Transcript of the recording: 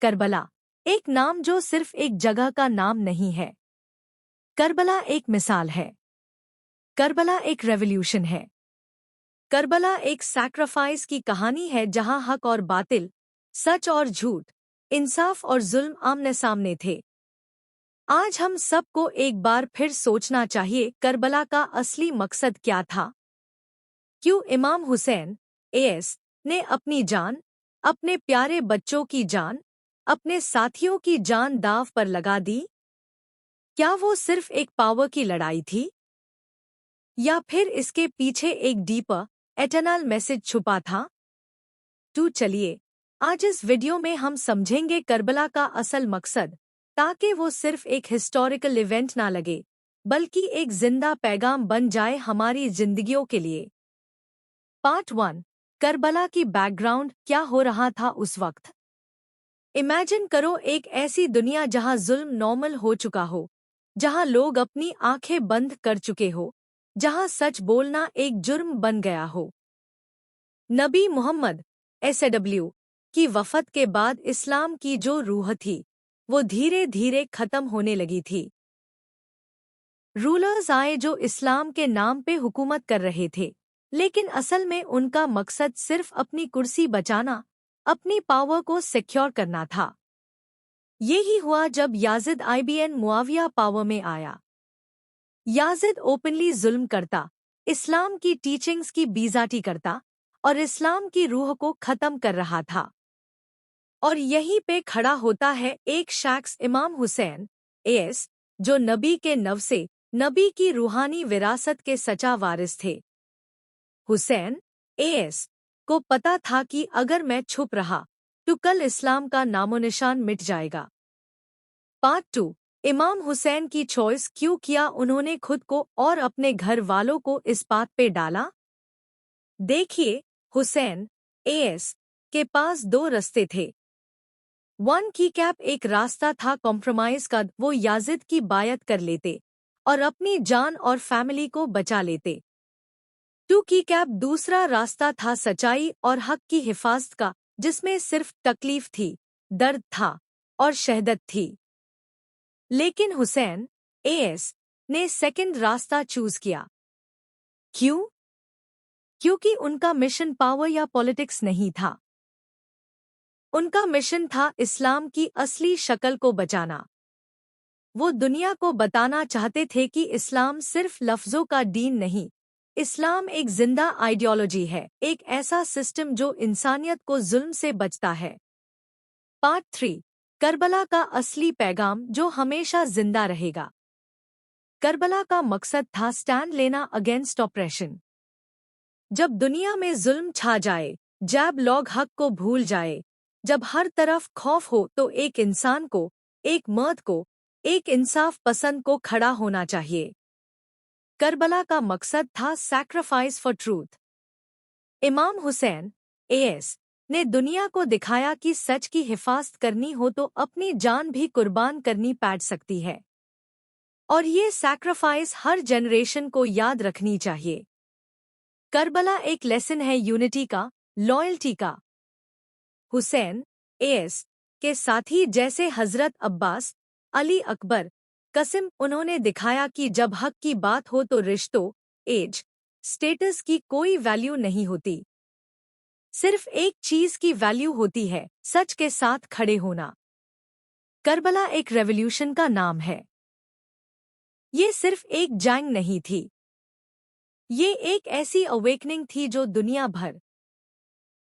Karbala, एक नाम जो सिर्फ एक जगह का नाम नहीं है। करबला एक मिसाल है। करबला एक रेवोल्यूशन है। करबला एक सैक्रिफाइस की कहानी है जहां हक और बातिल, सच और झूठ, इंसाफ और जुल्म आमने सामने थे। आज हम सबको एक बार फिर सोचना चाहिए, करबला का असली मकसद क्या था? क्यों इमाम हुसैन एएस ने अपनी जान, अपने प्यारे बच्चों की जान, अपने साथियों की जान दांव पर लगा दी? क्या वो सिर्फ एक पावर की लड़ाई थी, या फिर इसके पीछे एक डीपर, एटर्नल मैसेज छुपा था? तो चलिए, आज इस वीडियो में हम समझेंगे करबला का असल मकसद, ताकि वो सिर्फ एक हिस्टोरिकल इवेंट ना लगे, बल्कि एक जिंदा पैगाम बन जाए हमारी जिंदगियों के लिए। पार्ट 1, करबला की बैकग्राउंड, क्या हो रहा था उस वक्त? इमेजिन करो एक ऐसी दुनिया जहां जुल्म नॉर्मल हो चुका हो, जहां लोग अपनी आंखें बंद कर चुके हो, जहां सच बोलना एक जुर्म बन गया हो। नबी मोहम्मद एसडब्ल्यू की वफ़ात के बाद इस्लाम की जो रूह थी, वो धीरे धीरे खत्म होने लगी थी। रूलर्स आए जो इस्लाम के नाम पे हुकूमत कर रहे थे, लेकिन असल में उनका मकसद सिर्फ अपनी कुर्सी बचाना, अपनी पावर को सिक्योर करना था। यही हुआ जब याजिद इब्न मुआविया पावर में आया। याजिद ओपनली जुल्म करता, इस्लाम की टीचिंग्स की बेइज्जती करता और इस्लाम की रूह को खत्म कर रहा था। और यहीं पे खड़ा होता है एक शख्स, इमाम हुसैन एएस, जो नबी के नवसे, नबी की रूहानी विरासत के सच्चा वारिस थे। हुसैन एएस को पता था कि अगर मैं छुप रहा तो कल इस्लाम का नामोनिशान मिट जाएगा। पार्ट 2, इमाम हुसैन की चॉइस क्यों किया उन्होंने खुद को और अपने घर वालों को इस बात पे डाला? देखिए, हुसैन एएस के पास दो रास्ते थे। वन की कैप एक रास्ता था कॉम्प्रोमाइज का, वो याजिद की बायत कर लेते और अपनी जान और फैमिली को बचा लेते। टू की कैप दूसरा रास्ता था सच्चाई और हक की हिफाजत का, जिसमें सिर्फ तकलीफ थी, दर्द था और शहादत थी। लेकिन हुसैन एएस ने सेकंड रास्ता चूज किया। क्यों? क्योंकि उनका मिशन पावर या पॉलिटिक्स नहीं था। उनका मिशन था इस्लाम की असली शक्ल को बचाना। वो दुनिया को बताना चाहते थे कि इस्लाम सिर्फ लफ्जों का दीन नहीं, इस्लाम एक जिंदा आइडियोलॉजी है, एक ऐसा सिस्टम जो इंसानियत को जुल्म से बचता है। पार्ट 3, करबला का असली पैगाम जो हमेशा जिंदा रहेगा। करबला का मकसद था स्टैंड लेना अगेंस्ट ऑपरेशन। जब दुनिया में जुल्म छा जाए, जब लोग हक को भूल जाए, जब हर तरफ खौफ हो, तो एक इंसान को, एक मर्द को, एक इंसाफ पसंद को खड़ा होना चाहिए। करबला का मकसद था सैक्रिफाइस फॉर ट्रूथ। इमाम हुसैन एएस ने दुनिया को दिखाया कि सच की हिफाजत करनी हो तो अपनी जान भी कुर्बान करनी पड़ सकती है। और ये सैक्रिफाइस हर जनरेशन को याद रखनी चाहिए। करबला एक लेसन है यूनिटी का, लॉयल्टी का। हुसैन एएस के साथी जैसे हजरत अब्बास, अली अकबर, कसिम, उन्होंने दिखाया कि जब हक की बात हो तो रिश्तों, एज, स्टेटस की कोई वैल्यू नहीं होती। सिर्फ एक चीज की वैल्यू होती है, सच के साथ खड़े होना। करबला एक रेवोल्यूशन का नाम है। ये सिर्फ एक जंग नहीं थी, ये एक ऐसी अवेकनिंग थी जो दुनिया भर,